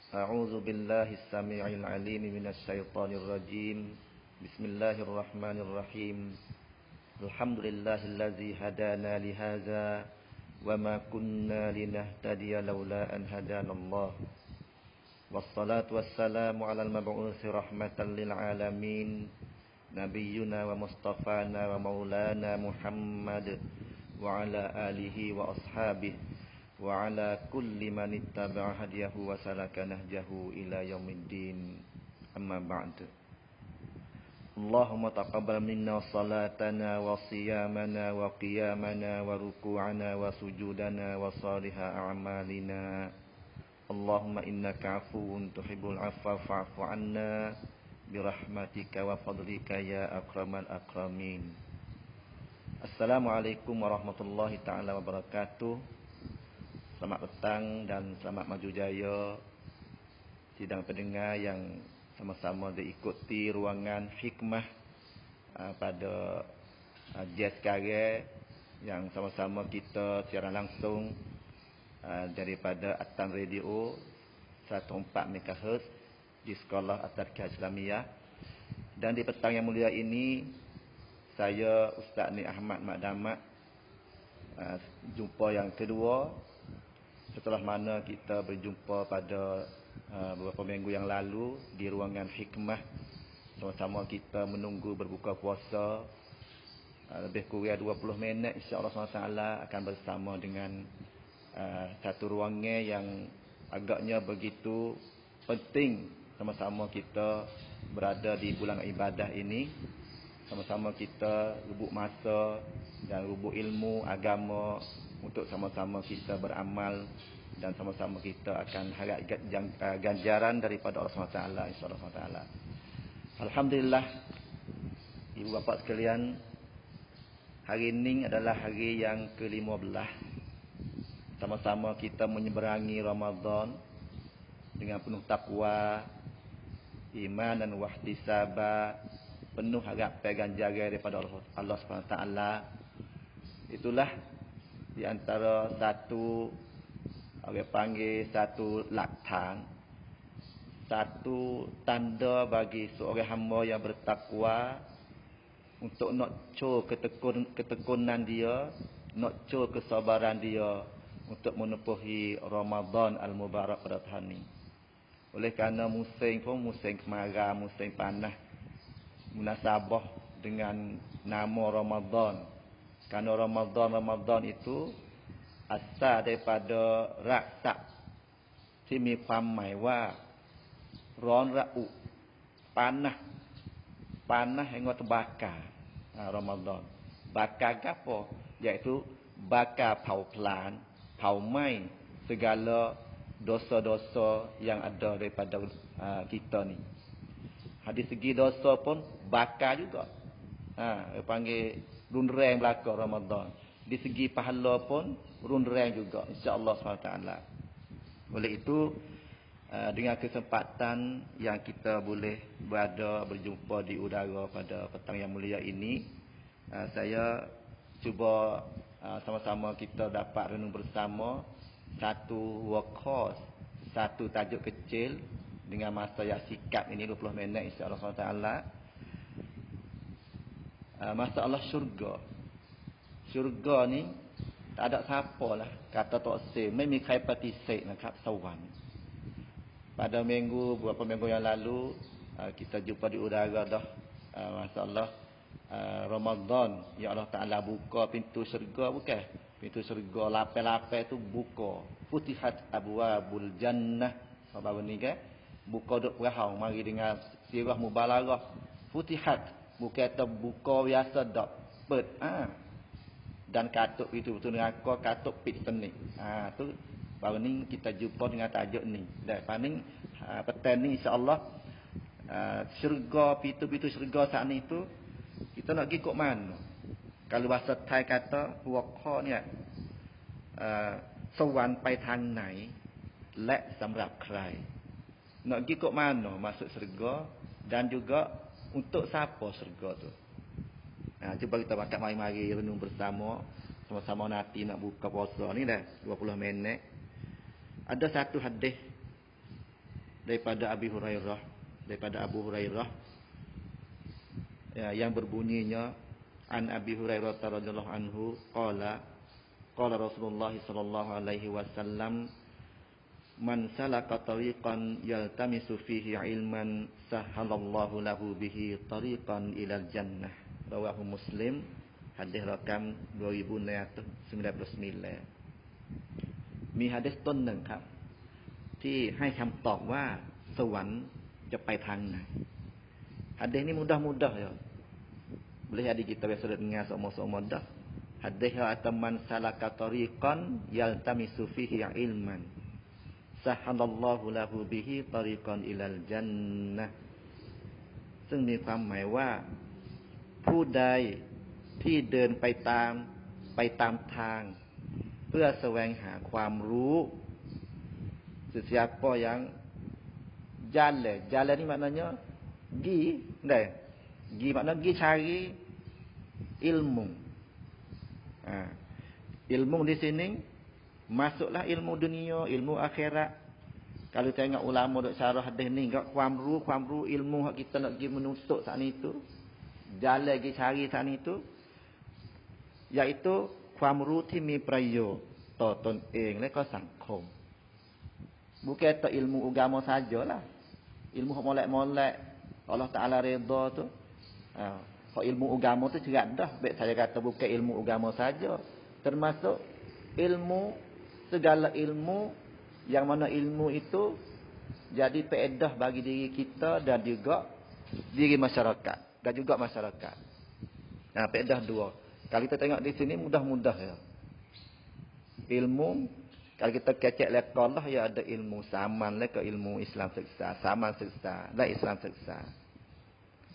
أعوذ بالله السميع العليم من الشيطان الرجيم. بسم الله الرحمن الرحيم. الحمد لله الذي هدانا لهذا وما كنا لنهتدي لولا أن هدانا الله. والصلاة والسلام على المبعوث رحمة للعالمين نبينا ومصطفانا ومولانا محمد وعلى آله وأصحابه وعلى كل من اتبع هديه وسلك نهجه إلى يوم الدين. أما بعد. اللهم تقبل منا صلاتنا وصيامنا وقيامنا وركوعنا وسجودنا وصالح أعمالنا. اللهم إنك عفو تحب العفو فاعف عنا برحمتك وفضلك يا أكرم الأكرمين. Assalamualaikum warahmatullahi ta'ala wabarakatuh. Selamat petang dan selamat maju jaya sidang pendengar yang sama-sama diikuti ruangan hikmah pada jam sekarang, yang sama-sama kita secara langsung daripada Atan Radio 104 MHz di Sekolah At-Tadhkirah Islamiyah. Dan di petang yang mulia ini, saya Ustaz Ni Ahmad Makdamat jumpa yang kedua setelah mana kita berjumpa pada beberapa minggu yang lalu di ruangan hikmah. Sama-sama kita menunggu berbuka puasa lebih kurang 20 minit, insya-Allah SWT akan bersama dengan satu ruangan yang agaknya begitu penting. Sama-sama kita berada di bulan ibadah ini, sama-sama kita rubuk masa dan rubuk ilmu agama untuk sama-sama kita beramal, dan sama-sama kita akan harap ganjaran daripada Allah SWT, insya-Allah SWT. Alhamdulillah, ibu bapa sekalian, hari ini adalah hari yang ke-15. Sama-sama kita menyeberangi Ramadan dengan penuh takwa, iman dan wahtisaba, penuh harap ganjaran daripada Allah SWT. Itulah di antara satu, orang panggil satu laktan, satu tanda bagi seorang hamba yang bertakwa untuk nak cur ketekunan dia, nak cur kesabaran dia untuk menepuhi Ramadan Al-Mubarak pada tahun ini. Oleh kerana musim pun musim kemarau, musim panas, munasabah dengan nama Ramadan. Kerana Ramadan itu asal daripada raksak simi pamai wa ron ra'u, panah hingga terbakar. Ramadan bakar gapo, iaitu bakar pau pelan, pau mai segala dosa-dosa yang ada daripada kita ni. Hadis segi dosa pun bakar juga. Panggil runreng belaka Ramadan. Di segi pahala pun runreng juga, insya-Allah SWT. Oleh itu, dengan kesempatan yang kita boleh berjumpa di udara pada petang yang mulia ini, saya cuba sama-sama kita dapat renung bersama satu workhorse, satu tajuk kecil dengan masa yang sikap ini 20 minit, insya-Allah SWT. Masalah syurga. Syurga ni tak ada siapa lah kata Tok Sim,ไม่มีใครปฏิเสธนะครับสวรรค์. Pada beberapa minggu yang lalu kita jumpa di udara dah masalah Ramadan, ya Allah Taala buka pintu syurga, bukan? Pintu syurga lapis-lapis tu buka. Futihat abwabul jannah. Apa ni ke? Buka duk perahau, mari dengan sirah mubalaghah. Futihat, bukan terbuka biasa dak. Dan katuk itu betul neraka, katuk pit senik. Tu baru ni kita jumpa dengan tajuk ni. Dan paling petang ni insya-Allah syurga, pintu-pintu syurga saat ni tu kita nak pergi kok mana? Kalau bahasa Thai kata waqha ni สวรรค์ไปทางไหนและสำหรับใคร nak pergi kok mana masuk syurga, dan juga untuk siapa syurga tu. Cuba kita baca mari-mari renung bersama, sama-sama nanti nak buka puasa ni dah 20 minit. Ada satu hadis daripada Abu Hurairah ya, yang berbunyinya an Abi Hurairah radhiyallahu anhu qala Rasulullah sallallahu alaihi wasallam man salaka tariqan yaltamisu fihi ilman sahhalallahu lahu bihi tariqan ilal jannah. Rawahu Muslim, hadis rakam 2999.มีหะดีษต้นหนึ่งครับที่ให้คำตอบว่าสวรรค์จะไปทางไหนหะดีษนี้mudah-mudah ya. Boleh adik kita biasa dengar semua-semua dah. Hadis man salaka tariqan yaltamisu fihi ilman sahhalallahu lahu bihi tariqan ilal jannah. ซึ่งมีความหมายว่าผู้ใดที่เดินไปตามทางเพื่อแสวงหาความรู้ Sesiapa yang jalan ni maknanya gi maknanya gi cari ilmu. Ilmu di sini masuklah ilmu dunia, ilmu akhirat. Kalau tengok ulama dok syarah hadis ni, enggakความรู้ ilmu hak kita nak pergi menuntut saat ni tu, jalan pergi cari saat ni tu, iaitu ความรู้ที่มีประโยชน์ต่อตนเองและก็สังคม Bukan tak ilmu agama sajalah. Ilmu hak molek-molek Allah Taala redha tu. Hak ilmu agama tu cerak dah. Baik saya kata bukan ilmu agama saja, termasuk ilmu, segala ilmu yang mana ilmu itu jadi faedah bagi diri kita dan juga diri masyarakat dan juga masyarakat. Faedah dua. Kalau kita tengok di sini mudah-mudah ya. Ilmu kalau kita kecek lekol lah ya, ada ilmu saman lah ke ilmu Islam seksa, saman seksa dan Islam seksa.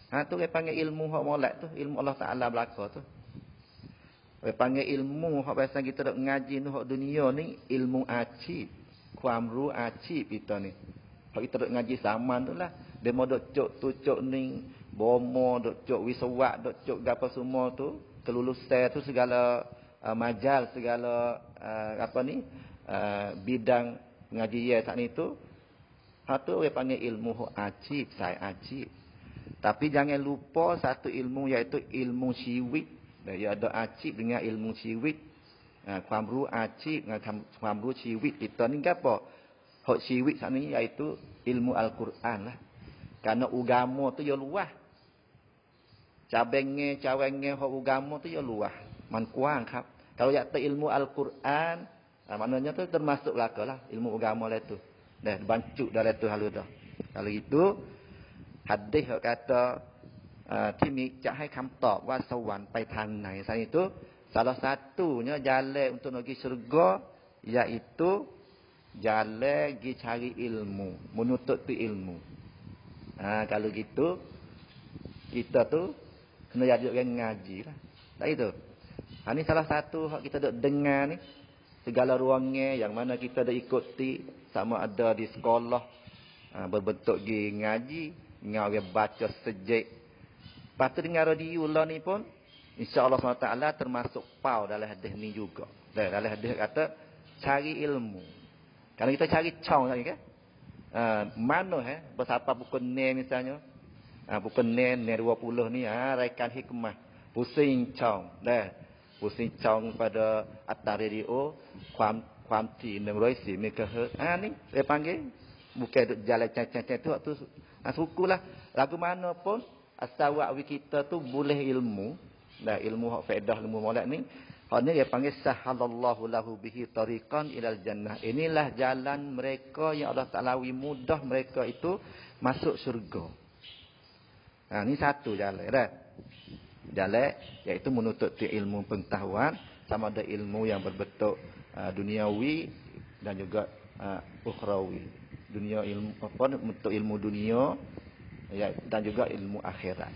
Tu dia panggil ilmu hak molek tu, ilmu Allah Taala belaka tu. Dia panggil ilmu hak biasa kita dok ngaji tu hak dunia ni ilmu acib, ความรู้อาชีพ kita ni. Hak kita dok ngaji saman tu lah. Dia mau dok cok tu ni, bomo dok cok wisawak, dok cok gapo semua tu, kelulusan tu segala majal, segala bidang pengajian saat itu, tu dia panggil ilmu acib, saya acib. Tapi jangan lupa satu ilmu iaitu ilmu syirik. Dia ada acib dengan ilmu syirik. ความรู้อาชีพdengan ความรู้ชีวิต kita ni apa? Hak syirik saat ni iaitu ilmu Al-Quran lah. Karena agama tu ya luas. Cabangnya hak agama tu ya luas. Man kuangครับ. Kalau iaitu ilmu Al-Quran, maknanya tu termasuk belakalah ilmu agama lah tu. Dah bancuk dah tu halu dah. Kalau itu hadis yang kata ที่มีจะให้คำตอบว่าสวรรค์ไปทางไหน Saat itu salah satunya jalan untuk pergi syurga iaitu jalan pergi cari ilmu, menuntut ilmu. Kalau gitu kita tu kena jadi orang ngaji lah. Tak itu. Ini salah satu hak kita dok dengar ni. Segala ruangnya yang mana kita dah ikuti, sama ada di sekolah berbentuk pergi ngaji, ngau baca sejak. Lepas tu dengar radio lah ni pun insya-Allah SWT termasuk pau dalam hadis ni juga. Dalam hadis kata cari ilmu. Kalau kita cari cong tadi kan. Mana bersapa buku ne misalnya. Buku ne 20 ni raikan hikmah. Pusing cong. Pusing cong pada atas radio ความถี่104 MHz. Ni dia panggil bukan jalan cang-cang tu waktu sukulah lagu mana pun asal waktu kita tu boleh ilmu. Ilmu hak faedah ilmu molek ni. Hak ni dia panggil sahhalallahu lahu bihi tariqan ilal jannah. Inilah jalan mereka yang Allah Taala mudah mereka itu masuk syurga. Ni satu jalan dah. Jalan iaitu menuntut ilmu pengetahuan, sama ada ilmu yang berbentuk duniawi dan juga ukhrawi. Dunia ilmu bentuk ilmu dunia dan juga ilmu akhirat.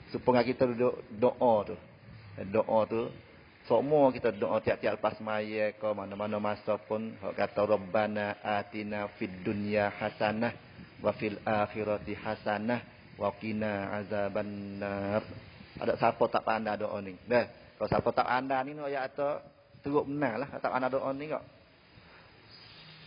Supaya kita duduk doa tu semua kita doa tiap-tiap lepas maya ke mana-mana masa pun kata Rabbana atina fid dunya hasanah wa fil akhirati hasanah wa qina azabannar. Ada siapa tak pandai doa ni? Kalau siapa tak pandai ni ayat tu teruk benar lah tak pandai doa ni kok.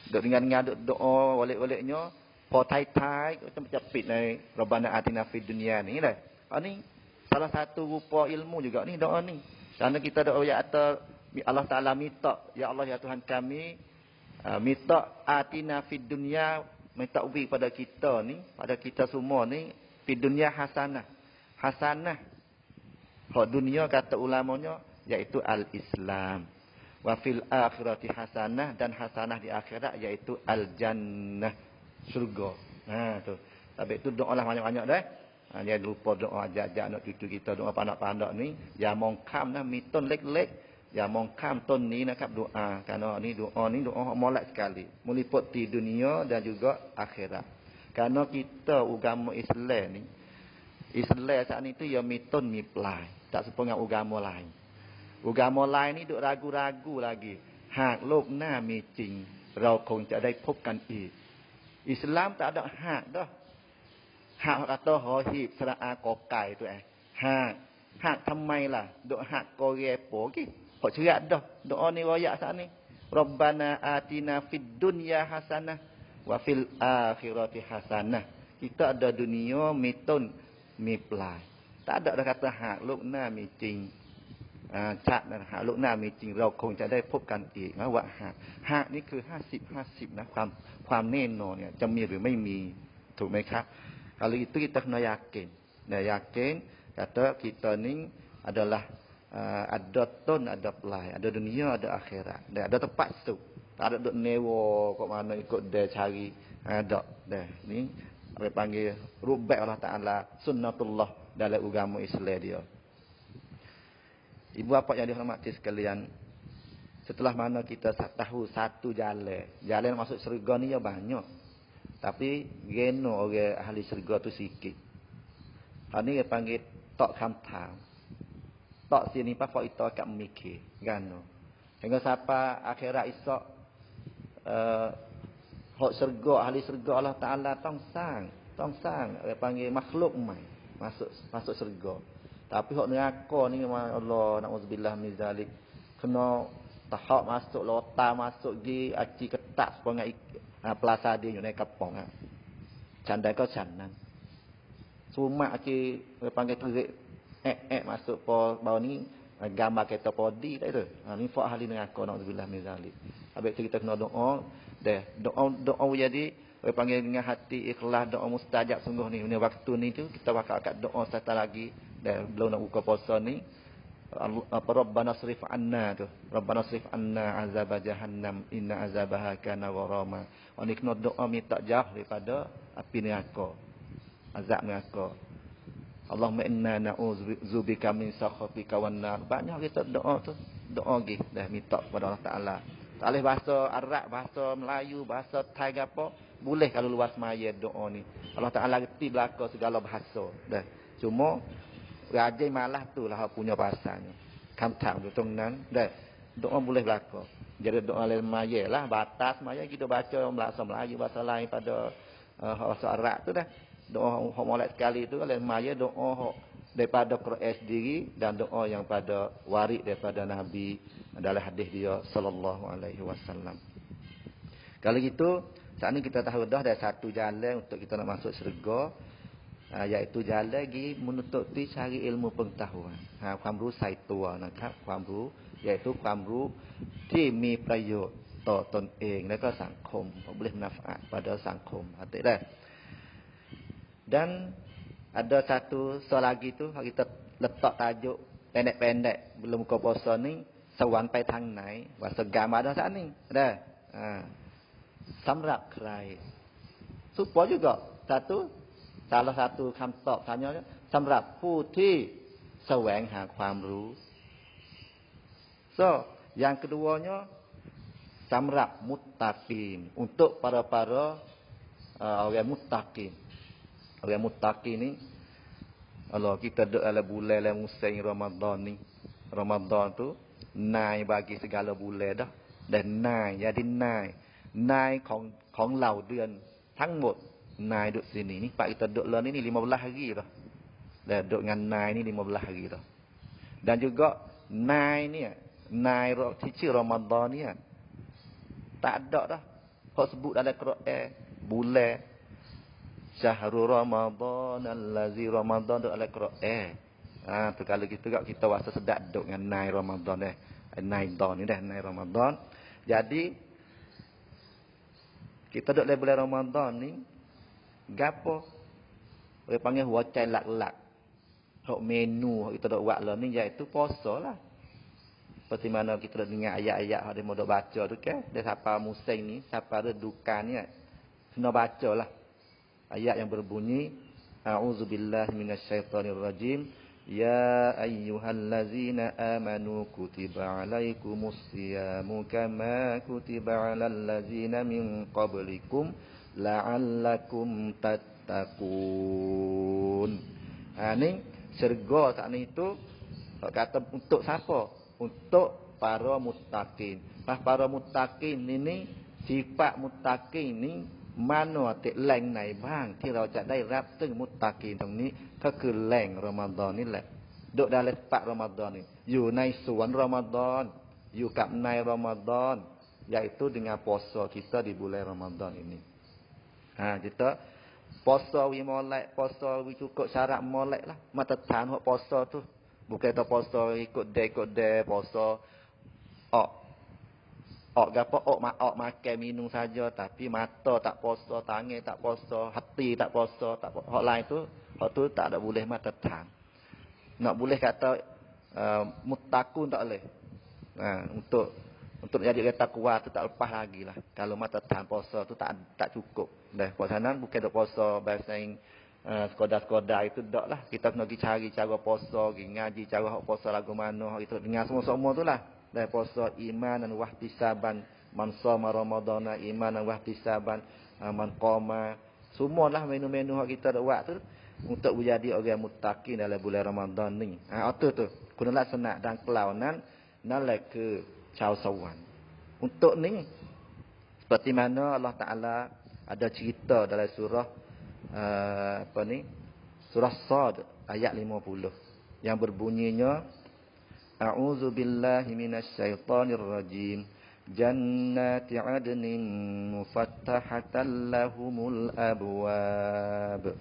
Duk dengar-dengar duk doa balik-baliknya, po tai-tai macam cepit ni Rabbana atina fid dunya ni dah. Ni salah satu rupa ilmu juga ni doa ni. Kerana kita doa ya Allah Taala minta, ya Allah ya Tuhan kami, minta atina fid dunya, minta ubi pada kita ni, pada kita semua ni fid dunya hasanah. Hasanah. Hak dunia kata ulamanya iaitu al-Islam. Wa fil akhirati hasanah, dan hasanah di akhirat iaitu al-jannah, syurga. Tu. Tapi tu doalah banyak-banyak dah. Dia lupa doa ajak-ajak anak cucu kita, doa pandak-pandak ni, ya mongkam dah miton lek-lek, ya mongkam ton ni nak doa. Kerana ni doa molek sekali. Meliputi dunia dan juga akhirat. Kerana kita agama Islam ni, Islam saat ni tu ya miton miplai, tak serupa dengan agama lain. Agama lain ni duk ragu-ragu lagi. Hak lok na mi jing,เราคงจะได้พบกันอีก. Islam tak ada hak dah. Hak kata hib sera'a kokai tu Hak. Hak thamai lah. Duk hak korepo ki. Hak cerak dah. Doa ni royak saat ni. Rabbana atina fid dunya hasanah wa fil akhirati hasanah. Kita ada dunia mitun miplai. Tak ada dah kata hak lok na mi jing. จะนะหาลูกหน้ามีจริงเราคงจะได้พบกันอีกนะว่าหากนี่คือ50-50นะความแน่นอนเนี่ยจะมีหรือไม่มีถูกไหมครับ kalau itu kita kena yakin kata kita ni adalah ada ton ada pelai, ada dunia ada akhirat, dan ada tempat tu, tak ada duk newo kok mana ikut dia cari ada dah ni apa panggil rubat Allah Taala sunnatullah dalam agama Islam dia. Ibu bapa yang dihormati sekalian, setelah mana kita tahu satu jalan masuk syurga ni ya banyak. Tapi geno orang ahli syurga tu sikit. Hal ni dia panggil tok khamtam. Tok sini pa fak ito kat mikir, gano. Hingga siapa akhirat esok hak syurga, ahli syurga Allah Taala tong sang, dia panggil makhluk mai masuk syurga. Tapi hak neraka ni Allah na'udzubillah min zalik, kena tahap masuk lota masuk di aci ketak sepengah pelasa diaอยู่ในกระป๋องฉันใดก็ฉันนั้น cuma aci panggil terik masuk po bau ni gambar kereta podi tak itu. Ni fa ahli neraka na'udzubillah min zalik. Habis tu kita kena doa doa jadi panggil dengan hati ikhlas, doa mustajab sungguh ni. Waktu ni tu kita bakal kat doa satu lagi dan belum nak buka puasa ni. Rabbana srif anna tu. Rabbana srif anna azab jahannam inna azabaha kana gharama. Ni kena doa minta jauh daripada api neraka. Azab neraka. Allahumma inna na'udzubika min sakhatika wan nar. Banyak kita doa tu. Doa lagi dah minta kepada Allah Taala. Tak boleh bahasa Arab, bahasa Melayu, bahasa Thai ke apa. Boleh kalau luas maya doa ni. Allah Taala reti belaka segala bahasa. Dah. Cuma rajin malah tu lah punya bahasanya. Kamtam tu tong nan. Dah. Doa boleh belaka. Jadi doa lain maya lah, batas maya kita baca bahasa Melayu, bahasa lain pada bahasa Arab tu dah. Doa hok molek sekali tu lain maya, doa hok daripada Quran sendiri dan doa yang pada waris daripada Nabi dalam hadis dia sallallahu alaihi wasallam. Kalau gitu, saat ni kita tahu dah ada satu jalan untuk kita nak masuk syurga, iaitu jalan lagi menuntut cari ilmu pengetahuan. ความรู้ใส่ตัวนะครับความรู้ iaitu ความรู้ที่มีประโยชน์ต่อตนเองและก็สังคม boleh manfaat pada สังคม hati dah. Dan ada satu soal lagi tu kita letak tajuk pendek-pendek belum buka puasa ni, สวรรค์ไปทางไหน bahasa gambar dah saat ni dah. สำหรับใคร supaya juga salah satu คำตอบ tanya สำหรับผู้ที่แสวงหาความรู้ so yang keduanya สำหรับ muttaqin, untuk para orang muttaqin. Orang muttaqin ni Allah kita doa dalam bulan dalam musim Ramadan ni. Ramadan tu naik bagi segala bulan dah. Dan naik jadi naikของเหล่าเดือนทั้งหมด naik duduk sini ni pak kita duduk lah ni 15 hari dah. Dan duduk dengan naik ni 15 hari dah. Dan juga naik ni naik cicir Ramadan ni tak ada dah Hak sebut dalam Quran bulan Syahrul Ramadan allazi Ramadan dalam Quran. Tu kalau kita rasa sedap duk dengan nai Ramadan nai don ni dah nai Ramadan. Jadi kita duk dalam bulan Ramadan ni gapo? Orang panggil wacai lak-lak. Hak menu hak kita duk buat lah ni iaitu puasa lah. Seperti mana kita duk dengar ayat-ayat hak demo duk baca tu kan. Dia siapa musim ni, siapa ada duka ni kena bacalah. Ayat yang berbunyi A'udzubillahi minasyaitonirrajim. Ya ayyuhallazina amanu kutiba alaikumusyiyamu kama kutiba alal ladzina min qablikum la'allakum tattaqun. Ni syurga saat ni tu kata untuk siapa? Untuk para muttaqin. Para muttaqin ni sifat muttaqin ni manaติแหล่งไหนบ้างที่เราจะได้รับซึ่งมุตตะกีนตรงนี้ก็คือแหล่งรอมฎอนนี่แหละโดยdalam pak Ramadan ni อยู่ในสวนรอมฎอนอยู่กับในรอมฎอน yaitu dengan puasa kita di bulan Ramadan ini. Kita puasa wi molek, puasa wi cukup syarat molek lah. Mata tan hok puasa tu bukan tu puasa ikut day puasa gapo makan minum saja tapi mata tak puasa, tangan tak puasa, hati tak puasa, tak hak lain tu, hak tu tak ada boleh mata tan. Nak boleh kata muttaqun tak boleh. Untuk jadi orang takwa tu tak lepas lagi lah. Kalau mata tan puasa tu tak cukup. Dah puasa nan bukan dok puasa bahasa sekadar-sekadar itu dak lah. Kita kena pergi cari cara puasa, pergi ngaji cara hak puasa lagu mana, hak itu dengar semua-semua tu lah. Dan puasa iman dan wahtisaban, man shoma ramadhana iman dan wahtisaban, man qama, semualah menu-menu hak kita dak buat tu untuk menjadi orang muttaqin dalam bulan Ramadan ni. Itu tu guna laksana dan kelaunan nalai ke chau sawan. Untuk ni seperti mana Allah Taala ada cerita dalam surah surah Sad ayat 50 yang berbunyinya A'udzu billahi minasyaitonir rajim. Jannati 'adnin mufattahatan lahumul abwab.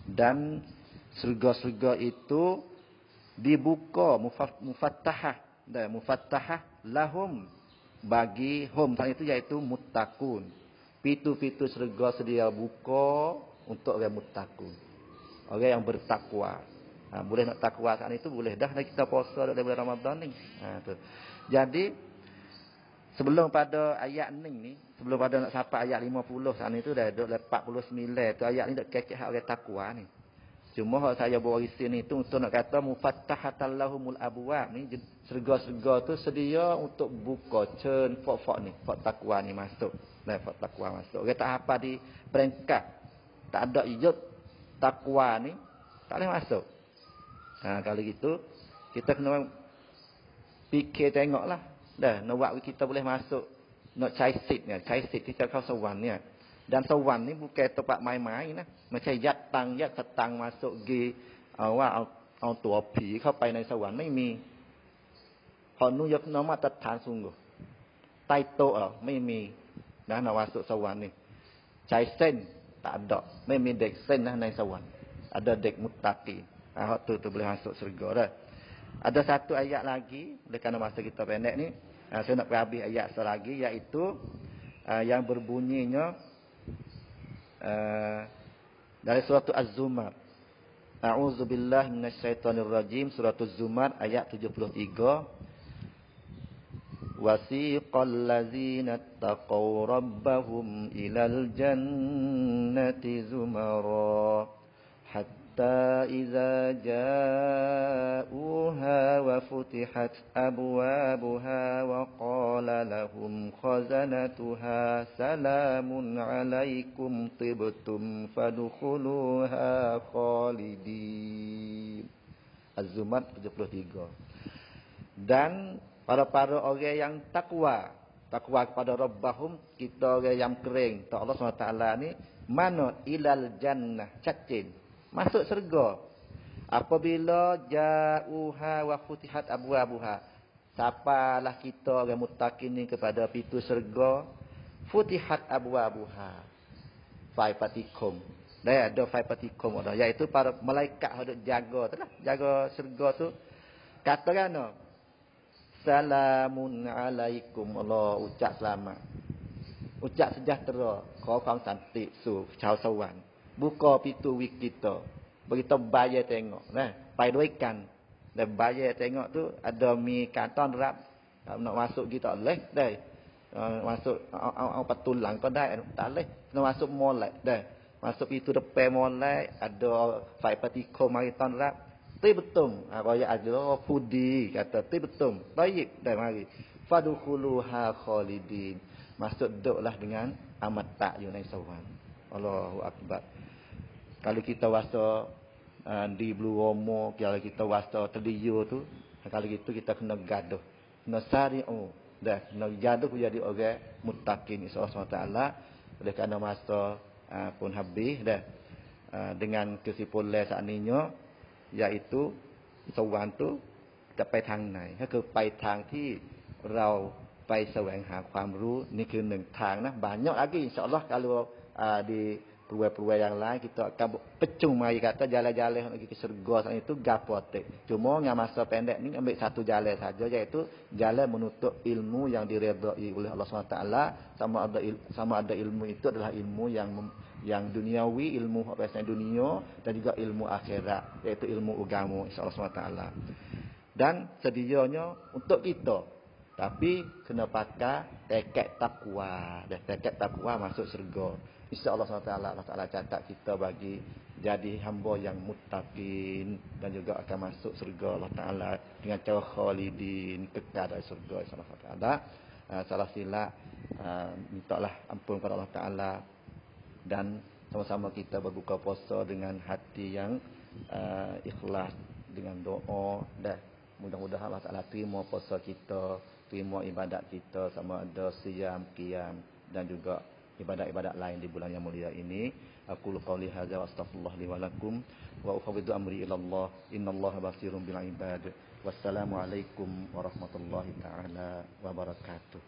Dan surga-surga itu dibuka mufattahah dan mufattahah lahum bagi hum tadi itu iaitu muttaqun. Pintu-pintu surga sedia buka untuk orang muttaqun. Orang yang bertakwa. Boleh nak takwa saat itu boleh dah kita puasa dalam bulan Ramadan ni. Tu. Jadi sebelum pada ayat ni sebelum pada nak sampai ayat 50 saat itu dah 49 tu ayat ni dak kekek hak orang takwa ni. Cuma hak saya bawa isi ni tu untuk nak kata mufattahatan lahumul abwab ni surga-surga tu sedia untuk buka cen fak ni, fak takwa ni masuk. Dah fak takwa masuk. Orang tak apa di peringkat tak ada ijab takwa ni tak boleh masuk. Kalau gitu kita kena fikir tengoklah. Dah nak buat kita boleh masuk nak cai sit ni, cai sit kita kau sawan ni. Dan sawan ni bukan tempat main-main lah. Macam yat setang masuk gi awakเอาตัวผีเข้าไปในสวรรค์ไม่มีพอนุยกน้อมมาตรฐานสูงกว่าใต้โต๊ะไม่มีนะnak masuk สวรรค์นี่ใจเส้น tak ada ไม่มีเด็กเส้นนะในสวรรค์ ada เด็กมุตตะกีtu boleh masuk syurga dah. Ada satu ayat lagi oleh kerana masa kita pendek ni saya nak habis ayat satu lagi iaitu yang berbunyinya dari surah Az-Zumar. A'udzubillahi minasyaitonirrajim, surah Az-Zumar ayat 73. Wasiqal ladzina taqaw rabbahum ilal jannati zumara hatta idza ja'uha wa futihat abwabuha wa qala lahum khazanatuha salamun 'alaikum tibtum fadkhuluha khalidin. Az-Zumar 73. Dan para orang yang takwa kepada Rabbahum, kita orang yang kering tak Allah SWT ni mana ilal jannah cacin masuk syurga apabila ja'uha wa futihat abwabuha. Sapalah kita orang muttaqin ni kepada pintu syurga futihat abwabuha. Fai patikum. Dah ada fai patikum ada, iaitu para malaikat hendak jaga tu lah, jaga syurga tu. Kata kan, salamun alaikum, Allah ucap selamat. Ucap sejahtera, kau kaum cantik su chào sawan. Buka pintu wik kita. Berita bayar tengok, nah, pai doikan. Dan bayar tengok tu ada mi kanton rap nak masuk kita leh dah. Masuk au patulang kau dah tak leh. Nak masuk molek dah. Masuk pintu depan molek ada fai patikum mari ton rap. Ti betul. Raya ada pudi kata ti betul. Baik dah mari. Fadkhuluha khalidin. Masuk duduklah dengan amat tak yunai sawan. Allahu akbar. Kalau kita wasa di Blue Romo, kalau kita wasa terdiyu tu, kalau gitu kita kena gaduh. Kena sari'u. Dah, kena gaduh jadi orang muttaqin insya-Allah SWT. Oleh kerana masa pun habis dah. Dengan kesimpulan saat ini, iaitu sawan tuจะไปทางไหนก็คือไปทางที่เราไปแสวงหาความรู้นี่คือหนึ่งทางนะ banyak lagi insyaallah kalau di peluang-peluang yang lain kita akan pecung mari kata jalan-jalan lagi ke syurga sana itu gapote. Cuma dengan masa pendek ni ambil satu jalan saja, iaitu jalan menuntut ilmu yang diredai oleh Allah SWT. Sama ada ilmu itu adalah ilmu yang duniawi, ilmu bahasa dunia, dan juga ilmu akhirat, iaitu ilmu agama insya-Allah SWT. Dan sedianya untuk kita, tapi kena pakai tekad takwa. Dan tekad takwa masuk syurga. InsyaAllah SWT Allah Ta'ala catat kita bagi jadi hamba yang muttaqin dan juga akan masuk syurga Allah Ta'ala dengan cara khalidin, kekal dari syurga InsyaAllah SWT. Salah silap, mintalah ampun kepada Allah Ta'ala dan sama-sama kita berbuka puasa dengan hati yang ikhlas, dengan doa. Dan mudah-mudahan Allah Ta'ala terima puasa kita, terima ibadat kita, sama ada siyam, qiyam dan juga ibadat-ibadat lain di bulan yang mulia ini. Aku qauli hadza wa astaghfirullah li wa lakum wa ufawwidu amri ila Allah. Innallaha basirun bil ibad. Wassalamu alaikum warahmatullahi taala wabarakatuh.